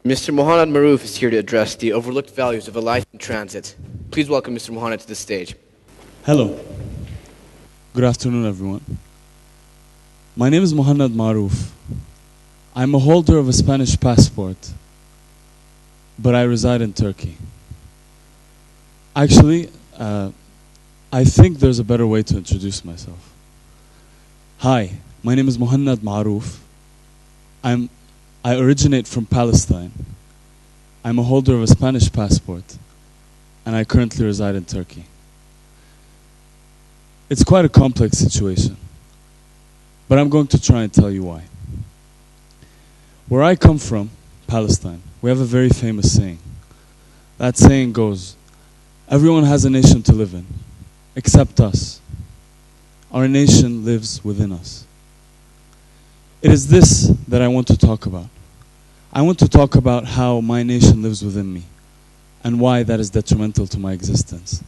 Mr. Mohanad Maarouf is here to address the overlooked values of a life in transit. Please welcome Mr. Mohanad to the stage. Hello. Good afternoon, everyone. My name is Mohanad Maarouf. I'm a holder of a Spanish passport, but I reside in Turkey. Actually, I think there's a better way to introduce myself. Hi, my name is Mohanad Maarouf. I originate from Palestine. I'm a holder of a Spanish passport, and I currently reside in Turkey. It's quite a complex situation, but I'm going to try and tell you why. Where I come from, Palestine, we have a very famous saying. That saying goes, everyone has a nation to live in, except us. Our nation lives within us. It is this that I want to talk about. I want to talk about how my nation lives within me and why that is detrimental to my existence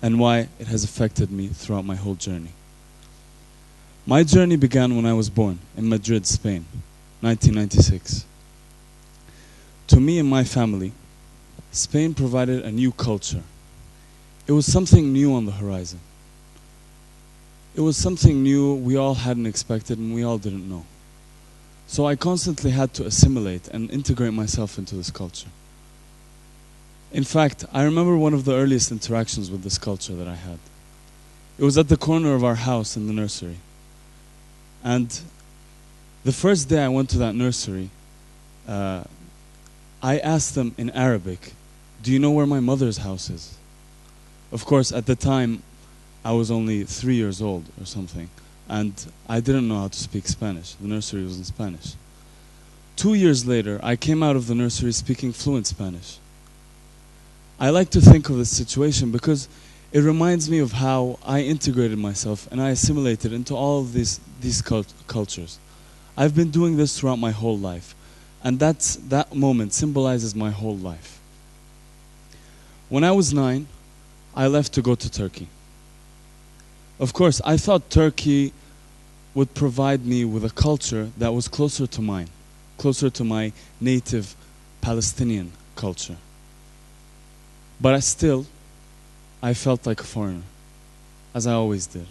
and why it has affected me throughout my whole journey. My journey began when I was born in Madrid, Spain, 1996. To me and my family, Spain provided a new culture. It was something new on the horizon. It was something new we all hadn't expected and we all didn't know. So I constantly had to assimilate and integrate myself into this culture. In fact, I remember one of the earliest interactions with this culture that I had. It was at the corner of our house in the nursery. And the first day I went to that nursery, I asked them in Arabic, "Do you know where my mother's house is?" Of course, at the time, I was only 3 years old or something, and I didn't know how to speak Spanish. The nursery was in Spanish. 2 years later, I came out of the nursery speaking fluent Spanish. I like to think of this situation because it reminds me of how I integrated myself and I assimilated into all of these cultures. I've been doing this throughout my whole life, and that moment symbolizes my whole life. When I was 9, I left to go to Turkey. Of course, I thought Turkey would provide me with a culture that was closer to mine, closer to my native Palestinian culture. But I felt like a foreigner, as I always did.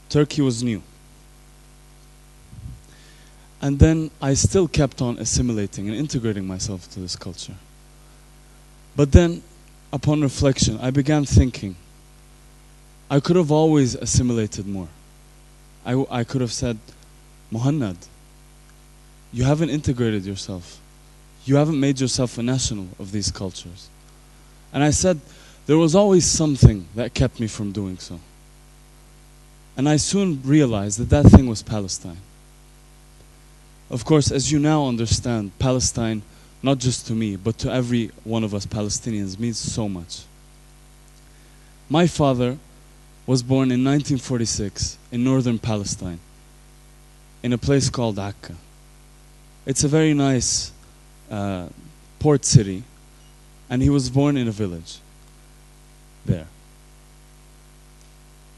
Turkey was new. And then I still kept on assimilating and integrating myself to this culture. But then, upon reflection, I began thinking, I could have always assimilated more. I could have said, Mohanad, you haven't integrated yourself. You haven't made yourself a national of these cultures. And I said, there was always something that kept me from doing so. And I soon realized that that thing was Palestine. Of course, as you now understand, Palestine, not just to me, but to every one of us Palestinians, means so much. My father was born in 1946 in northern Palestine, in a place called Akka. It's a very nice port city, and he was born in a village there.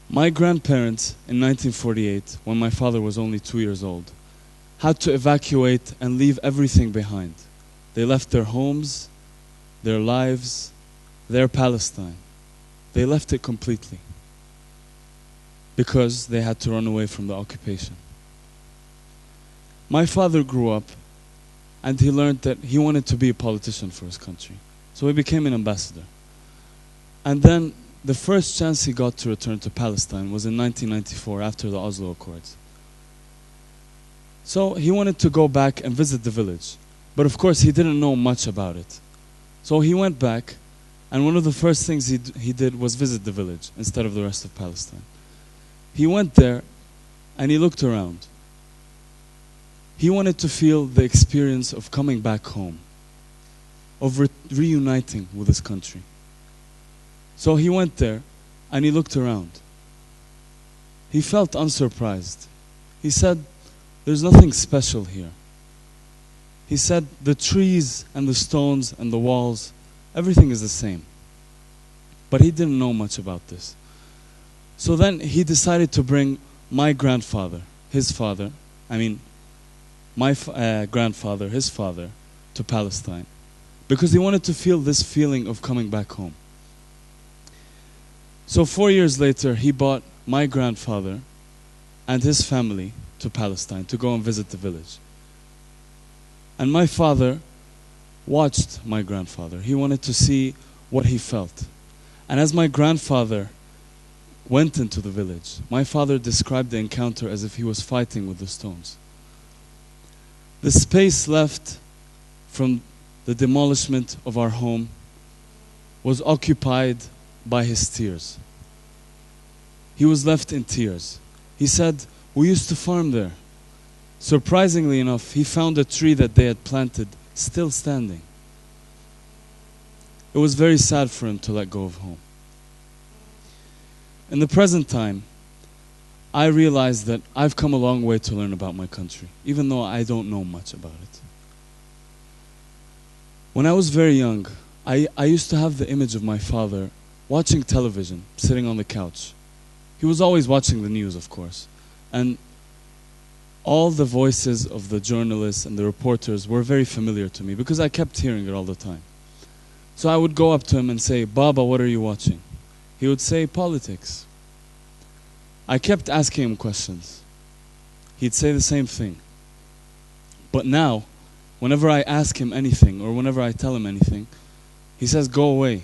My grandparents in 1948, when my father was only 2 years old, had to evacuate and leave everything behind. They left their homes, their lives, their Palestine. They left it completely because they had to run away from the occupation. My father grew up and he learned that he wanted to be a politician for his country. So he became an ambassador. And then the first chance he got to return to Palestine was in 1994 after the Oslo Accords. So he wanted to go back and visit the village. But of course he didn't know much about it. So he went back, and one of the first things he did was visit the village instead of the rest of Palestine. He went there and he looked around. He wanted to feel the experience of coming back home, of reuniting with his country. So he went there and he looked around. He felt unsurprised. He said, "There's nothing special here." He said, the trees and the stones and the walls, everything is the same. But he didn't know much about this. So then he decided to bring my grandfather, his father, my grandfather, his father, to Palestine because he wanted to feel this feeling of coming back home. So 4 years later, he brought my grandfather and his family to Palestine to go and visit the village. And my father watched my grandfather. He wanted to see what he felt. And as my grandfather went into the village, my father described the encounter as if he was fighting with the stones. The space left from the demolishment of our home was occupied by his tears. He was left in tears. He said, "We used to farm there." Surprisingly enough, he found a tree that they had planted still standing. It was very sad for him to let go of home. In the present time, I realized that I've come a long way to learn about my country, even though I don't know much about it. When I was very young, I used to have the image of my father watching television, sitting on the couch. He was always watching the news, of course. And all the voices of the journalists and the reporters were very familiar to me because I kept hearing it all the time. So I would go up to him and say, "Baba, what are you watching?" He would say, "Politics." I kept asking him questions. He'd say the same thing. But now, whenever I ask him anything or whenever I tell him anything, he says, "Go away."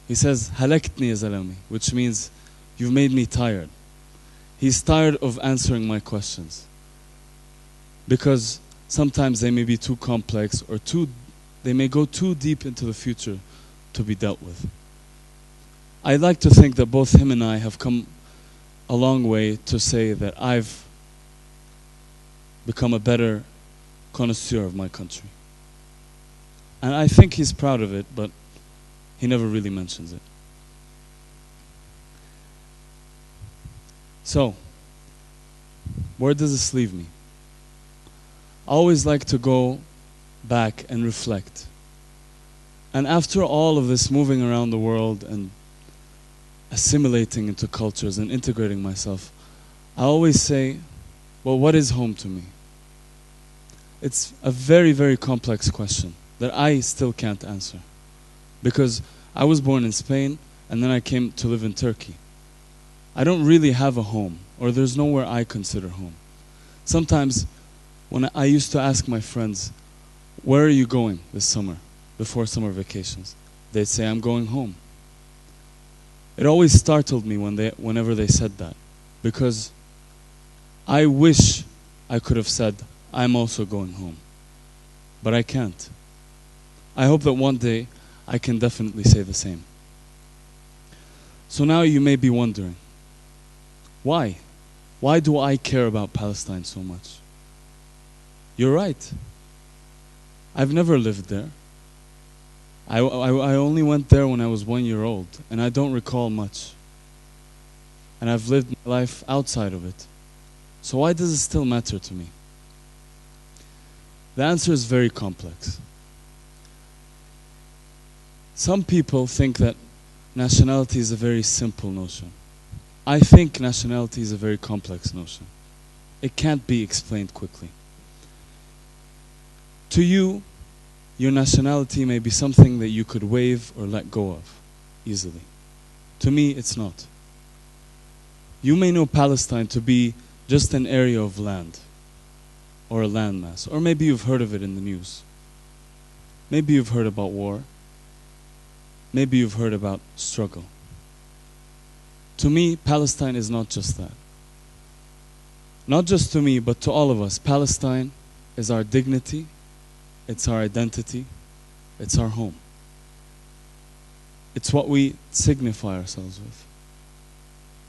He says, "Halaktni ya zalami," which means, "You've made me tired." He's tired of answering my questions because sometimes they may be too complex or they may go too deep into the future to be dealt with. I like to think that both him and I have come a long way to say that I've become a better connoisseur of my country. And I think he's proud of it, but he never really mentions it. So, where does this leave me? I always like to go back and reflect. And after all of this moving around the world and assimilating into cultures and integrating myself, I always say, well, what is home to me? It's a very, very complex question that I still can't answer. Because I was born in Spain and then I came to live in Turkey. I don't really have a home, or there's nowhere I consider home. Sometimes when I used to ask my friends, "Where are you going this summer, before summer vacations?" They'd say, "I'm going home." It always startled me whenever they said that, because I wish I could have said, "I'm also going home." But I can't. I hope that one day I can definitely say the same. So now you may be wondering, why? Why do I care about Palestine so much? You're right. I've never lived there. I only went there when I was 1 year old, and I don't recall much. And I've lived my life outside of it. So why does it still matter to me? The answer is very complex. Some people think that nationality is a very simple notion. I think nationality is a very complex notion. It can't be explained quickly. To you, your nationality may be something that you could waive or let go of easily. To me, it's not. You may know Palestine to be just an area of land or a landmass, or maybe you've heard of it in the news. Maybe you've heard about war. Maybe you've heard about struggle. To me, Palestine is not just that. Not just to me, but to all of us. Palestine is our dignity, it's our identity, it's our home. It's what we signify ourselves with.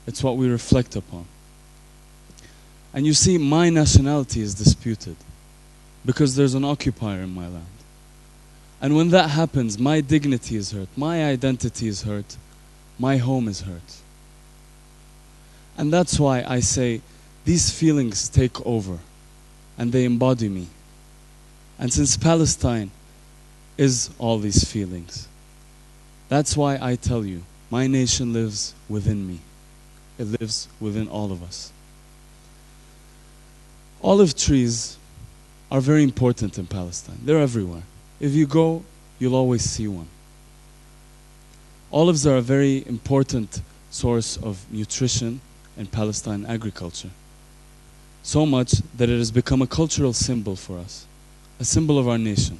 It's what we reflect upon. And you see, my nationality is disputed because there's an occupier in my land. And when that happens, my dignity is hurt, my identity is hurt, my home is hurt. And that's why I say these feelings take over and they embody me. And since Palestine is all these feelings, that's why I tell you, my nation lives within me. It lives within all of us. Olive trees are very important in Palestine. They're everywhere. If you go, you'll always see one. Olives are a very important source of nutrition in Palestine agriculture. So much that it has become a cultural symbol for us, a symbol of our nation.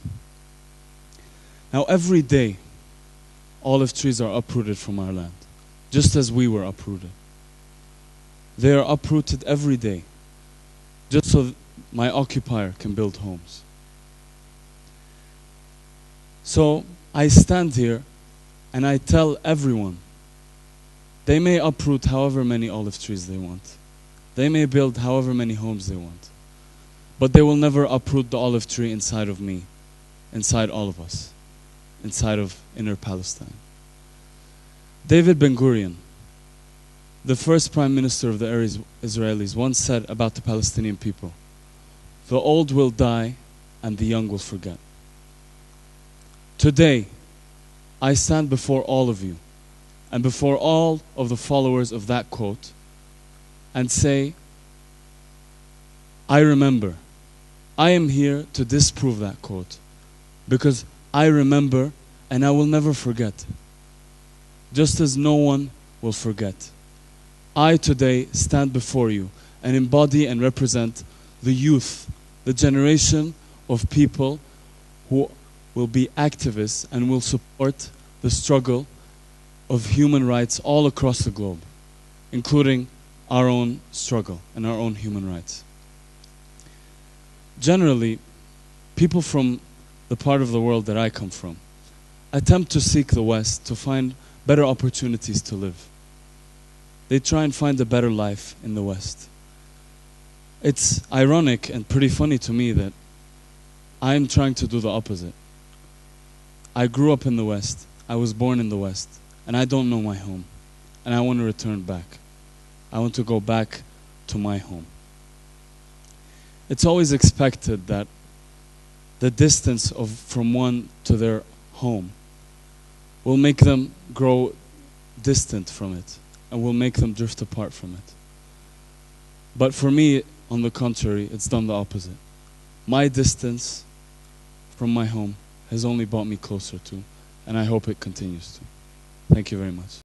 Now every day, olive trees are uprooted from our land, just as we were uprooted. They are uprooted every day, just so my occupier can build homes. So I stand here and I tell everyone, they may uproot however many olive trees they want. They may build however many homes they want. But they will never uproot the olive tree inside of me, inside all of us, inside of inner Palestine. David Ben-Gurion, the first prime minister of the Israelis, once said about the Palestinian people, "The old will die and the young will forget." Today, I stand before all of you and before all of the followers of that quote and say, I remember. I am here to disprove that quote because I remember and I will never forget. Just as no one will forget. I today stand before you and embody and represent the youth, the generation of people who will be activists and will support the struggle of human rights all across the globe, including our own struggle and our own human rights. Generally, people from the part of the world that I come from attempt to seek the West to find better opportunities to live. They try and find a better life in the West. It's ironic and pretty funny to me that I'm trying to do the opposite. I grew up in the West, I was born in the West, and I don't know my home. And I want to return back. I want to go back to my home. It's always expected that the distance from one to their home will make them grow distant from it and will make them drift apart from it. But for me, on the contrary, it's done the opposite. My distance from my home has only brought me closer to, and I hope it continues to. Thank you very much.